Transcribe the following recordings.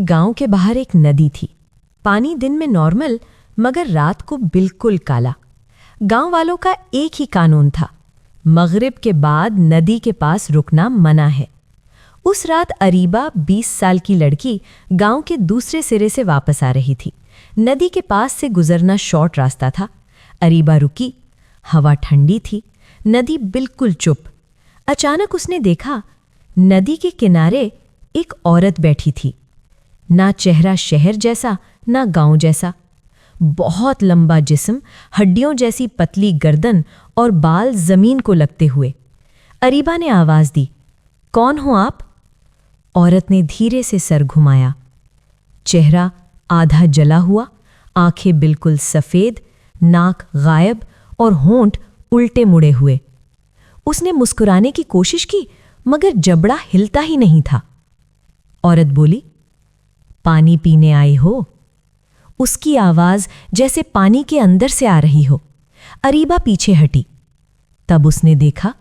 गांव के बाहर एक नदी थी। पानी दिन में नॉर्मल, मगर रात को बिल्कुल काला। गांव वालों का एक ही कानून था, मगरिब के बाद नदी के पास रुकना मना है। उस रात अरीबा 20 साल की लड़की गांव के दूसरे सिरे से वापस आ रही थी। नदी के पास से गुजरना शॉर्ट रास्ता था। अरीबा रुकी। हवा ठंडी थी, नदी बिल्कुल चुप। अचानक उसने देखा, नदी के किनारे एक औरत बैठी थी। ना चेहरा शहर जैसा, ना गांव जैसा। बहुत लंबा जिस्म, हड्डियों जैसी पतली गर्दन और बाल जमीन को लगते हुए। अरीबा ने आवाज दी, कौन हो आप? औरत ने धीरे से सर घुमाया। चेहरा आधा जला हुआ, आंखें बिल्कुल सफेद, नाक गायब और होंठ उल्टे मुड़े हुए। उसने मुस्कुराने की कोशिश की, मगर जबड़ा हिलता ही नहीं था। औरत बोली, पानी पीने आए हो? उसकी आवाज जैसे पानी के अंदर से आ रही हो। अरीबा पीछे हटी। तब उसने देखा,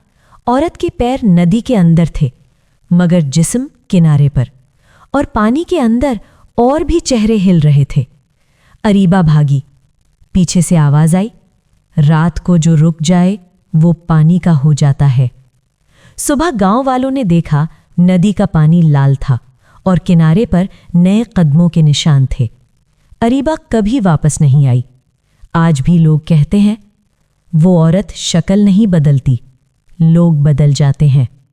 औरत के पैर नदी के अंदर थे, मगर जिस्म किनारे पर, और पानी के अंदर और भी चेहरे हिल रहे थे। अरीबा भागी। पीछे से आवाज आई, रात को जो रुक जाए वो पानी का हो जाता है। सुबह गांव वालों ने देखा, नदी का पानी लाल था और किनारे पर नए कदमों के निशान थे। अरीबा कभी वापस नहीं आई। आज भी लोग कहते हैं, वो औरत शक्ल नहीं बदलती, लोग बदल जाते हैं।